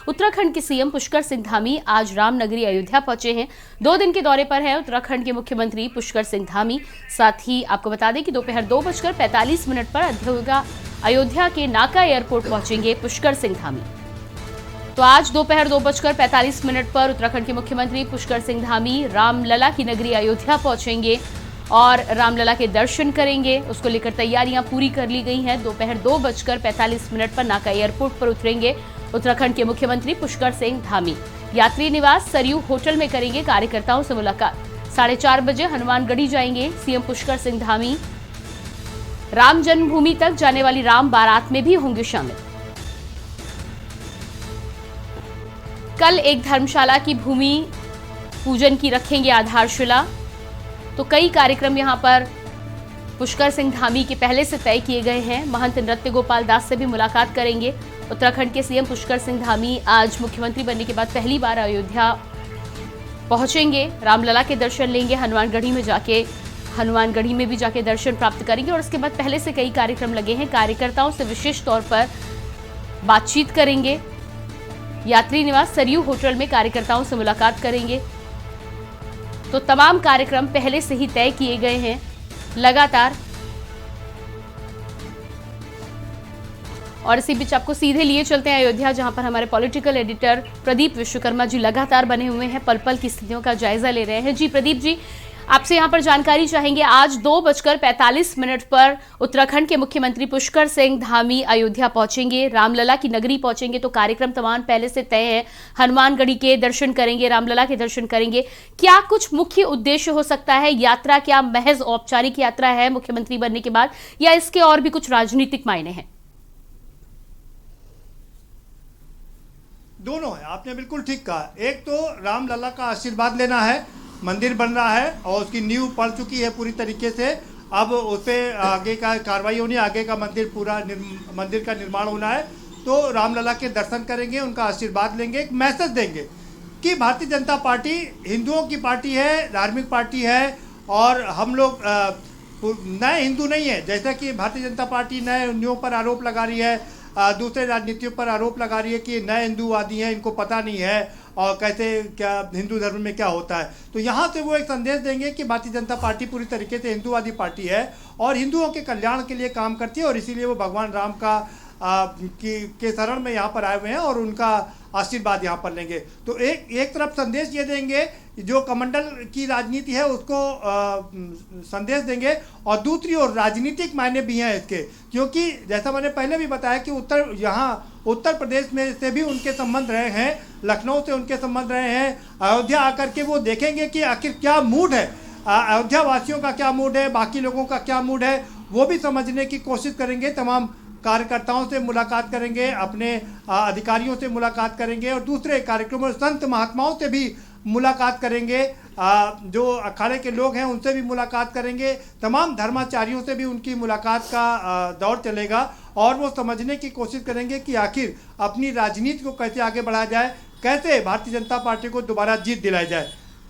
उत्तराखंड के सीएम पुष्कर सिंह धामी आज रामनगरी अयोध्या पहुंचे हैं। 2 दिन के दौरे पर है उत्तराखंड के मुख्यमंत्री पुष्कर सिंह धामी। साथ ही आपको बता दें कि दोपहर 2:45 पर अयोध्या के नाका एयरपोर्ट पहुंचेंगे पुष्कर सिंह धामी। तो आज दोपहर 2:45 पर उत्तराखंड के मुख्यमंत्री पुष्कर सिंह धामी रामलला की नगरी अयोध्या पहुंचेंगे और रामलला के दर्शन करेंगे। उसको लेकर तैयारियां पूरी कर ली गई हैं। दोपहर 2:45 पर नाका एयरपोर्ट पर उतरेंगे उत्तराखंड के मुख्यमंत्री पुष्कर सिंह धामी। यात्री निवास सरयू होटल में करेंगे कार्यकर्ताओं से मुलाकात। 4:30 बजे हनुमानगढ़ी जाएंगे सीएम पुष्कर सिंह धामी। राम जन्मभूमि तक जाने वाली राम बारात में भी होंगे शामिल। कल एक धर्मशाला की भूमि पूजन की रखेंगे आधारशिला। तो कई कार्यक्रम यहां पर पुष्कर सिंह धामी के पहले से तय किए गए हैं। महंत नृत्य गोपाल दास से भी मुलाकात करेंगे। उत्तराखंड के सीएम पुष्कर सिंह धामी आज मुख्यमंत्री बनने के बाद पहली बार अयोध्या पहुंचेंगे। रामलला के दर्शन लेंगे। हनुमानगढ़ी में भी जाके दर्शन प्राप्त करेंगे और उसके बाद पहले से कई कार्यक्रम लगे हैं। कार्यकर्ताओं से विशेष तौर पर बातचीत करेंगे। यात्री निवास सरयू होटल में कार्यकर्ताओं से मुलाकात करेंगे। तो तमाम कार्यक्रम पहले से ही तय किए गए हैं लगातार। और इसी बीच आपको सीधे लिए चलते हैं अयोध्या, जहां पर हमारे पॉलिटिकल एडिटर प्रदीप विश्वकर्मा जी लगातार बने हुए हैं, पल पल की स्थितियों का जायजा ले रहे हैं। जी प्रदीप जी, आपसे यहां पर जानकारी चाहेंगे। आज 2:45 पर उत्तराखंड के मुख्यमंत्री पुष्कर सिंह धामी अयोध्या पहुंचेंगे, रामलला की नगरी पहुंचेंगे। तो कार्यक्रम तमाम पहले से तय है। हनुमानगढ़ी के दर्शन करेंगे, रामलला के दर्शन करेंगे। क्या कुछ मुख्य उद्देश्य हो सकता है? यात्रा क्या महज औपचारिक यात्रा है मुख्यमंत्री बनने के बाद, या इसके और भी कुछ राजनीतिक मायने हैं? दोनों है, आपने बिल्कुल ठीक कहा। एक तो रामलला का आशीर्वाद लेना है। मंदिर बन रहा है और उसकी नींव पड़ चुकी है पूरी तरीके से। अब उस पर आगे का कार्रवाई होनी है, आगे का मंदिर का निर्माण होना है। तो रामलला के दर्शन करेंगे, उनका आशीर्वाद लेंगे, एक मैसेज देंगे कि भारतीय जनता पार्टी हिंदुओं की पार्टी है, धार्मिक पार्टी है और हम लोग नए हिंदू नहीं है। जैसा कि भारतीय जनता पार्टी नए हिंदुओं पर आरोप लगा रही है, दूसरे राजनीतियों पर आरोप लगा रही है कि नए हिंदूवादी हैं, इनको पता नहीं है और कैसे क्या हिंदू धर्म में क्या होता है। तो यहाँ से वो एक संदेश देंगे कि भारतीय जनता पार्टी पूरी तरीके से हिंदूवादी पार्टी है और हिंदुओं के कल्याण के लिए काम करती है और इसीलिए वो भगवान राम के शरण में यहाँ पर आए हुए हैं और उनका आशीर्वाद यहाँ पर लेंगे। तो एक तरफ संदेश ये देंगे, जो कमंडल की राजनीति है उसको संदेश देंगे, और दूसरी ओर राजनीतिक मायने भी हैं इसके, क्योंकि जैसा मैंने पहले भी बताया कि उत्तर प्रदेश में से भी उनके संबंध रहे हैं, लखनऊ से उनके संबंध रहे हैं। अयोध्या आकर के वो देखेंगे कि आखिर क्या मूड है, अयोध्या वासियों का क्या मूड है, बाकी लोगों का क्या मूड है, वो भी समझने की कोशिश करेंगे। तमाम कार्यकर्ताओं से मुलाकात करेंगे, अपने अधिकारियों से मुलाकात करेंगे और दूसरे कार्यक्रमों संत महात्माओं से भी मुलाकात करेंगे, जो अखाड़े के लोग हैं उनसे भी मुलाकात करेंगे। तमाम धर्माचार्यों से भी उनकी मुलाकात का दौर चलेगा और वो समझने की कोशिश करेंगे कि आखिर अपनी राजनीति को कैसे आगे बढ़ाया जाए, कैसे भारतीय जनता पार्टी को दोबारा जीत दिलाई जाए।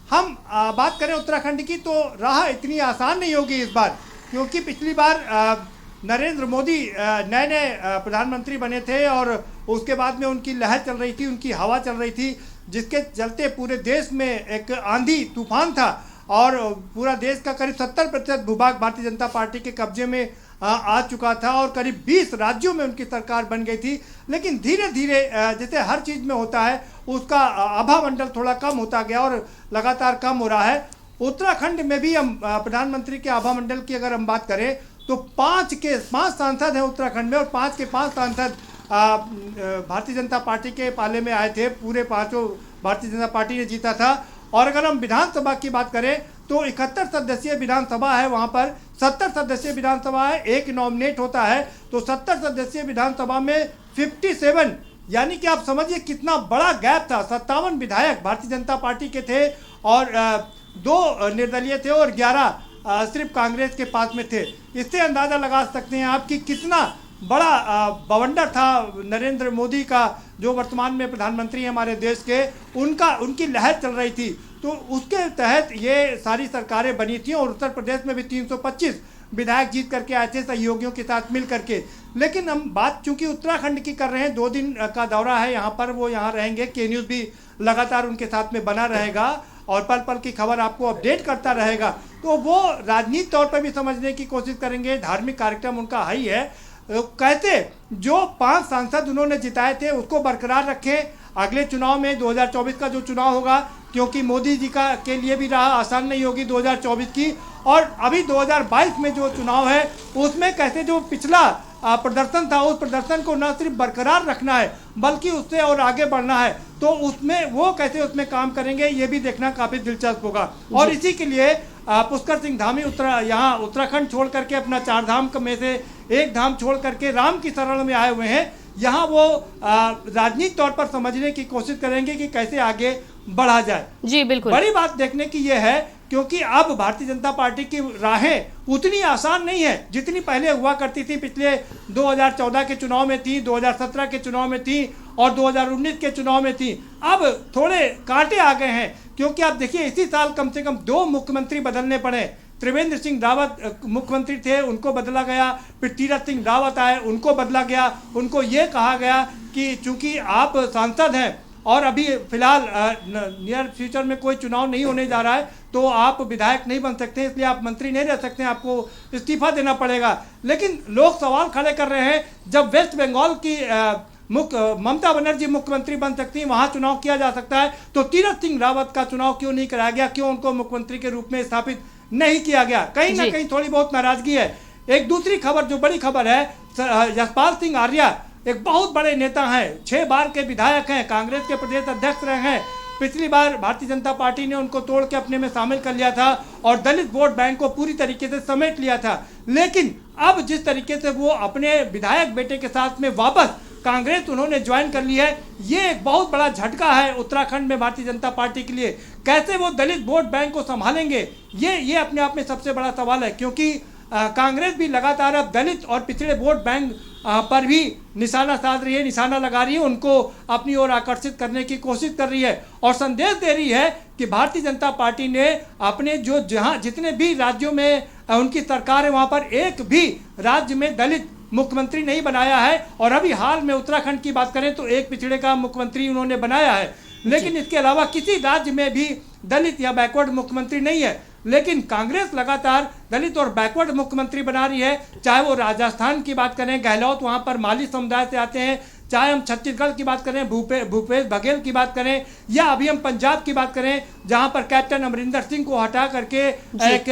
हम बात करें उत्तराखंड की, तो राह इतनी आसान नहीं होगी इस बार, क्योंकि पिछली बार नरेंद्र मोदी नए प्रधानमंत्री बने थे और उसके बाद में उनकी लहर चल रही थी, उनकी हवा चल रही थी, जिसके चलते पूरे देश में एक आंधी तूफान था और पूरा देश का करीब 70% भूभाग भारतीय जनता पार्टी के कब्जे में आ चुका था और करीब 20 राज्यों में उनकी सरकार बन गई थी। लेकिन धीरे धीरे जैसे हर चीज़ में होता है, उसका आभा मंडल थोड़ा कम होता गया और लगातार कम हो रहा है। उत्तराखंड में भी हम प्रधानमंत्री के आभा मंडल की अगर हम बात करें तो 5 सांसद हैं उत्तराखंड में और 5 के 5 सांसद भारतीय जनता पार्टी के पाले में आए थे। पूरे 5 भारतीय जनता पार्टी ने जीता था। और अगर हम विधानसभा की बात करें तो 71 सदस्यीय विधानसभा है, वहाँ पर 70 सदस्यीय विधानसभा है, एक नॉमिनेट होता है। तो 70 सदस्यीय विधानसभा में 57, यानी कि आप समझिए कितना बड़ा गैप था। 57 विधायक भारतीय जनता पार्टी के थे और 2 निर्दलीय थे और 11 सिर्फ कांग्रेस के पास में थे। इससे अंदाज़ा लगा सकते हैं आप कि कितना बड़ा बवंडर था नरेंद्र मोदी का, जो वर्तमान में प्रधानमंत्री हैं हमारे देश के, उनकी लहर चल रही थी। तो उसके तहत ये सारी सरकारें बनी थी और उत्तर प्रदेश में भी 325 विधायक जीत करके आए थे सहयोगियों के साथ मिल करके। लेकिन हम बात चूंकि उत्तराखंड की कर रहे हैं, 2 दिन का दौरा है यहाँ पर, वो यहाँ रहेंगे। के न्यूज़ भी लगातार उनके साथ में बना रहेगा और पल पल की खबर आपको अपडेट करता रहेगा। तो वो राजनीतिक तौर पर भी समझने की कोशिश करेंगे, धार्मिक कार्यक्रम उनका है ही है। कहते जो 5 सांसद उन्होंने जिताए थे उसको बरकरार रखें अगले चुनाव में, 2024 का जो चुनाव होगा, क्योंकि मोदी जी का के लिए भी राह आसान नहीं होगी 2024 की। और अभी 2022 में जो चुनाव है उसमें कहते जो पिछला प्रदर्शन था, उस प्रदर्शन को न सिर्फ बरकरार रखना है बल्कि उससे और आगे बढ़ना है। तो उसमें वो कैसे उसमें काम करेंगे ये भी देखना काफ़ी दिलचस्प होगा। और इसी के लिए पुष्कर सिंह धामी यहाँ उत्तराखंड छोड़ करके अपना 4 धाम में से एक धाम छोड़ करके राम की शरण में आए हुए हैं। यहाँ वो राजनीतिक तौर पर समझने की कोशिश करेंगे कि कैसे आगे बढ़ा जाए। जी बिल्कुल, बड़ी बात देखने की ये है क्योंकि अब भारतीय जनता पार्टी की राहें उतनी आसान नहीं है जितनी पहले हुआ करती थी। पिछले 2014 के चुनाव में थी, 2017 के चुनाव में थी और 2019 के चुनाव में थी। अब थोड़े कांटे आ गए हैं क्योंकि आप देखिए इसी साल कम से कम 2 मुख्यमंत्री बदलने पड़े। त्रिवेंद्र सिंह रावत मुख्यमंत्री थे, उनको बदला गया। फिर तीरथ सिंह रावत आए, उनको बदला गया। उनको ये कहा गया कि चूंकि आप सांसद हैं और अभी फिलहाल नियर फ्यूचर में कोई चुनाव नहीं होने जा रहा है तो आप विधायक नहीं बन सकते, इसलिए आप मंत्री नहीं रह सकते, आपको इस्तीफा देना पड़ेगा। लेकिन लोग सवाल खड़े कर रहे हैं, जब वेस्ट बंगाल की ममता बनर्जी मुख्यमंत्री बन सकती है, वहां चुनाव किया जा सकता है, तो तीरथ सिंह रावत का चुनाव क्यों नहीं कराया गया, क्यों उनको मुख्यमंत्री के रूप में स्थापित नहीं किया गया? कहीं ना कहीं थोड़ी बहुत नाराजगी है। एक दूसरी खबर जो बड़ी खबर है, यशपाल सिंह आर्या एक बहुत बड़े नेता हैं, 6 बार के विधायक हैं, कांग्रेस के प्रदेश अध्यक्ष रहे हैं। पिछली बार भारतीय जनता पार्टी ने उनको तोड़ के अपने में शामिल कर लिया था और दलित वोट बैंक को पूरी तरीके से समेट लिया था। लेकिन अब जिस तरीके से वो अपने विधायक बेटे के साथ में वापस कांग्रेस उन्होंने ज्वाइन कर ली है, ये एक बहुत बड़ा झटका है उत्तराखंड में भारतीय जनता पार्टी के लिए। कैसे वो दलित वोट बैंक को संभालेंगे, ये अपने आप में सबसे बड़ा सवाल है, क्योंकि कांग्रेस भी लगातार अब दलित और पिछड़े वोट बैंक पर भी निशाना साध रही है, निशाना लगा रही है, उनको अपनी ओर आकर्षित करने की कोशिश कर रही है और संदेश दे रही है कि भारतीय जनता पार्टी ने अपने जहां जितने भी राज्यों में उनकी सरकार है वहां पर एक भी राज्य में दलित मुख्यमंत्री नहीं बनाया है। और अभी हाल में उत्तराखंड की बात करें तो एक पिछड़े का मुख्यमंत्री उन्होंने बनाया है, लेकिन इसके अलावा किसी राज्य में भी दलित या बैकवर्ड मुख्यमंत्री नहीं है। लेकिन कांग्रेस लगातार दलित और बैकवर्ड मुख्यमंत्री बना रही है, चाहे वो राजस्थान की बात करें, गहलोत वहां पर माली समुदाय से आते हैं, चाहे हम छत्तीसगढ़ की बात करें, भूपेश बघेल की बात करें, या अभी हम पंजाब की बात करें जहां पर कैप्टन अमरिंदर सिंह को हटा करके एक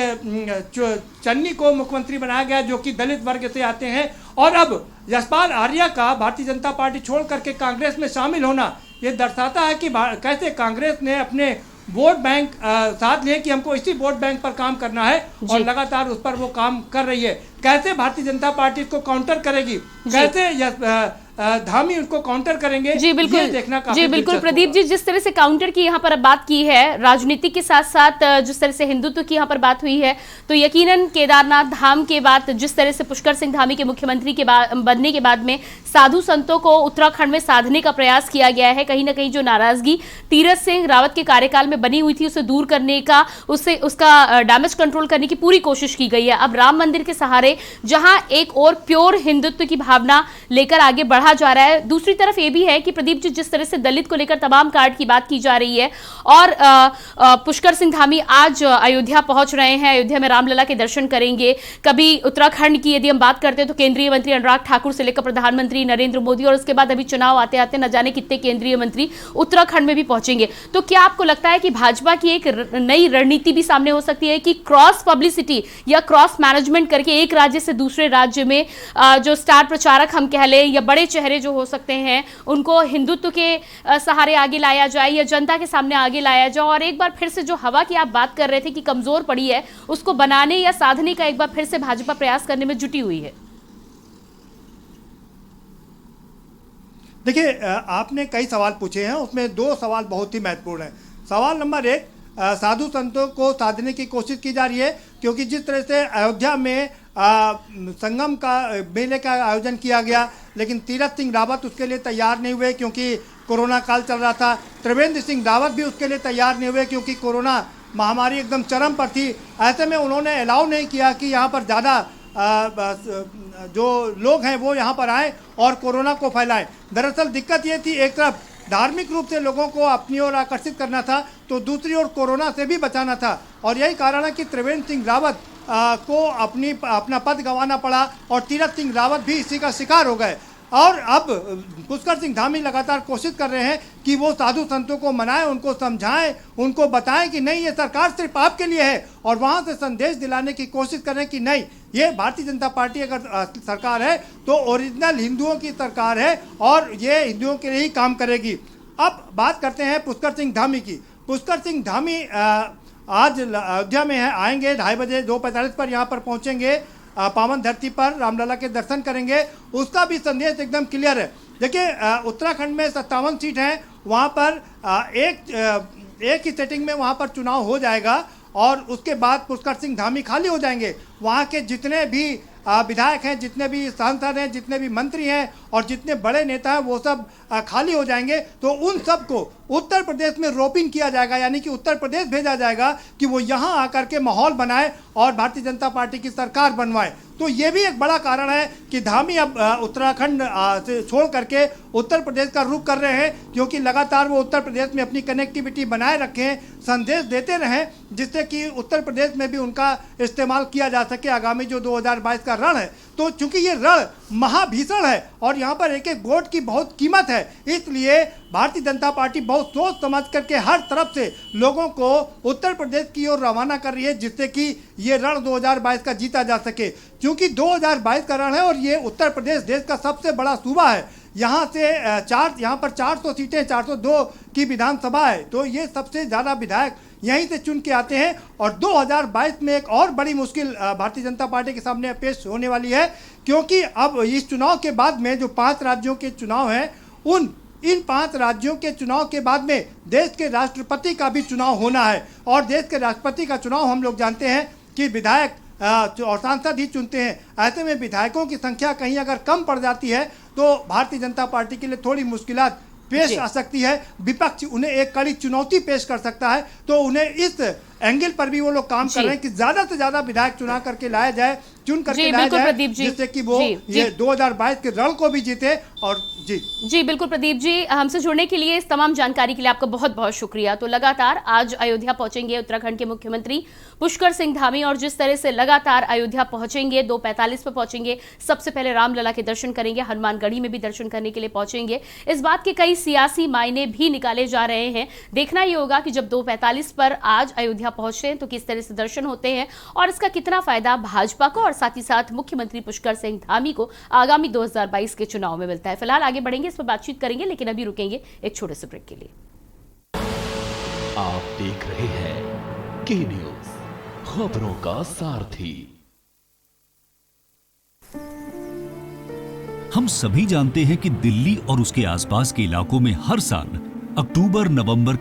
चन्नी को मुख्यमंत्री बनाया गया जो कि दलित वर्ग से आते हैं। और अब यशपाल आर्या का भारतीय जनता पार्टी छोड़ करके कांग्रेस में शामिल होना, ये दर्शाता है कि कैसे कांग्रेस ने अपने वोट बैंक साथ लिए कि हमको इसी वोट बैंक पर काम करना है और लगातार उस पर वो काम कर रही है। कैसे भारतीय जनता पार्टी इसको काउंटर करेगी, कैसे धामी उसको काउंटर करेंगे, जी बिल्कुल, देखना जी बिल्कुल प्रदीप जी, जिस तरह से काउंटर की यहाँ पर अब बात की है, राजनीति के साथ साथ जिस तरह से हिंदुत्व की यहाँ पर बात हुई है, तो यकीनन केदारनाथ धाम के बाद जिस तरह से पुष्कर सिंह धामी के मुख्यमंत्री के बनने के बाद में साधु संतों को उत्तराखंड में साधने का प्रयास किया गया है। कहीं ना कहीं जो नाराजगी तीरथ सिंह रावत के कार्यकाल में बनी हुई थी उसे दूर करने का, उसका डैमेज कंट्रोल करने की पूरी कोशिश की गई है। अब राम मंदिर के सहारे जहां एक और प्योर हिंदुत्व की भावना लेकर आगे बढ़ा जा रहा है, दूसरी तरफ ये भी है कि प्रदीप जी जिस तरह से दलित को लेकर तमाम कार्ड की बात की जा रही है और पुष्कर सिंह धामी आज अयोध्या पहुंच रहे हैं, अयोध्या में रामलला के दर्शन करेंगे। कभी उत्तराखंड की यदि हम बात करते हैं तो केंद्रीय मंत्री अनुराग ठाकुर से लेकर प्रधानमंत्री नरेंद्र मोदी, और उसके बाद अभी चुनाव आते आते न जाने कितने केंद्रीय मंत्री उत्तराखंड में भी पहुंचेंगे। तो क्या आपको लगता है कि भाजपा की एक नई रणनीति भी सामने हो सकती है कि क्रॉस पब्लिसिटी या क्रॉस मैनेजमेंट करके एक राज्य से दूसरे राज्य में जो स्टार प्रचारक हम कह लें या बड़े चेहरे जो हो सकते हैं उनको हिंदुत्व के सहारे आगे लाया जाए या जनता के सामने आगे लाया जाए, और एक बार फिर से जो हवा की आप बात कर रहे थे कि कमजोर पड़ी है उसको बनाने या साधने का एक बार फिर से भाजपा प्रयास करने में जुटी हुई है? देखिए, आपने कई सवाल पूछे हैं, उसमें 2 सवाल बहुत ही महत्वपूर्ण हैं। सवाल नंबर 1, साधु संतों को साधने की कोशिश की जा रही है, क्योंकि जिस तरह से अयोध्या में संगम का मेले का आयोजन किया गया, लेकिन तीरथ सिंह रावत उसके लिए तैयार नहीं हुए क्योंकि कोरोना काल चल रहा था। त्रिवेंद्र सिंह रावत भी उसके लिए तैयार नहीं हुए क्योंकि कोरोना महामारी एकदम चरम पर थी। ऐसे में उन्होंने अलाउ नहीं किया कि यहाँ पर ज़्यादा जो लोग हैं वो यहाँ पर आएँ और कोरोना को फैलाएं। दरअसल दिक्कत ये थी, एक तरफ धार्मिक रूप से लोगों को अपनी ओर आकर्षित करना था, तो दूसरी ओर कोरोना से भी बचाना था। और यही कारण है कि त्रिवेंद्र सिंह रावत को अपना पद गंवाना पड़ा और तीरथ सिंह रावत भी इसी का शिकार हो गए। और अब पुष्कर सिंह धामी लगातार कोशिश कर रहे हैं कि वो साधु संतों को मनाएं, उनको समझाएं, उनको बताएं कि नहीं, ये सरकार सिर्फ आपके लिए है, और वहां से संदेश दिलाने की कोशिश कर रहे हैं कि नहीं, ये भारतीय जनता पार्टी अगर सरकार है तो ओरिजिनल हिंदुओं की सरकार है और ये हिंदुओं के लिए ही काम करेगी। अब बात करते हैं पुष्कर सिंह धामी की। पुष्कर सिंह धामी आज अयोध्या में है, आएंगे 2:30 बजे 2:45 पर यहाँ पर पहुँचेंगे, पावन धरती पर रामलला के दर्शन करेंगे। उसका भी संदेश एकदम क्लियर है। देखिए, उत्तराखंड में 57 सीट हैं, वहाँ पर एक ही सेटिंग में वहाँ पर चुनाव हो जाएगा और उसके बाद पुष्कर सिंह धामी खाली हो जाएंगे। वहाँ के जितने भी विधायक हैं, जितने भी सांसद हैं, जितने भी मंत्री हैं और जितने बड़े नेता हैं, वो सब खाली हो जाएंगे। तो उन सबको उत्तर प्रदेश में रोपिंग किया जाएगा, यानी कि उत्तर प्रदेश भेजा जाएगा कि वो यहाँ आकर के माहौल बनाए और भारतीय जनता पार्टी की सरकार बनवाए। तो ये भी एक बड़ा कारण है कि धामी अब उत्तराखंड से छोड़ करके उत्तर प्रदेश का रुख कर रहे हैं, क्योंकि लगातार वो उत्तर प्रदेश में अपनी कनेक्टिविटी बनाए रखें, संदेश देते रहें, जिससे कि उत्तर प्रदेश में भी उनका इस्तेमाल किया जा सके आगामी जो 2022 का रण है। तो चूंकि ये रण महाभीषण है और यहाँ पर एक एक वोट की बहुत कीमत है, इसलिए भारतीय जनता पार्टी बहुत सोच समझ करके हर तरफ से लोगों को उत्तर प्रदेश की ओर रवाना कर रही है, जिससे कि ये रण 2022 का जीता जा सके। क्योंकि 2022 का रण है और ये उत्तर प्रदेश देश का सबसे बड़ा सूबा है। यहाँ पर 400 सीटें, 402 की विधानसभा है, तो ये सबसे ज़्यादा विधायक यहीं से चुन के आते हैं। और 2022 में एक और बड़ी मुश्किल भारतीय जनता पार्टी के सामने पेश होने वाली है, क्योंकि अब इस चुनाव के बाद में जो 5 राज्यों के चुनाव हैं, इन 5 राज्यों के चुनाव के बाद में देश के राष्ट्रपति का भी चुनाव होना है। और देश के राष्ट्रपति का चुनाव हम लोग जानते हैं कि विधायक और सांसद ही चुनते हैं। ऐसे में विधायकों की संख्या कहीं अगर कम पड़ जाती है तो भारतीय जनता पार्टी के लिए थोड़ी मुश्किलात पेश आ सकती है। विपक्ष उन्हें एक कड़ी चुनौती पेश कर सकता है। तो उन्हें इस एंगल पर भी वो लोग काम कर रहे हैं कि ज्यादा से ज्यादा विधायक चुना करके लाया जाए, चुन करके लाया जाए, जिससे कि वो ये 2022 के रण को भी जीते। और जी बिल्कुल प्रदीप जी, हमसे जुड़ने के लिए, इस तमाम जानकारी के लिए आपका बहुत बहुत शुक्रिया। तो लगातार आज अयोध्या पहुंचेंगे उत्तराखंड के मुख्यमंत्री पुष्कर सिंह धामी, और जिस तरह से लगातार अयोध्या पहुंचेंगे, 2:45 पर पहुंचेंगे, सबसे पहले रामलला के दर्शन करेंगे, हनुमानगढ़ी में भी दर्शन करने के लिए पहुंचेंगे। इस बात के कई सियासी मायने भी निकाले जा रहे हैं। देखना ये होगा कि जब 2:45 पर आज अयोध्या पहुंचते हैं तो किस तरह से दर्शन होते हैं और इसका कितना फायदा भाजपा को और साथ ही साथ मुख्यमंत्री पुष्कर सिंह धामी को आगामी 2022 के चुनाव में मिलता है। फिलहाल आगे बढ़ेंगे, इस पर बातचीत करेंगे, लेकिन अभी रुकेंगे एक छोटे से ब्रेक के लिए। आप देख रहे हैं के न्यूज, खबरों का सारथी। हम सभी जानते हैं कि दिल्ली और उसके आसपास के इलाकों में हर साल अक्टूबर नवंबर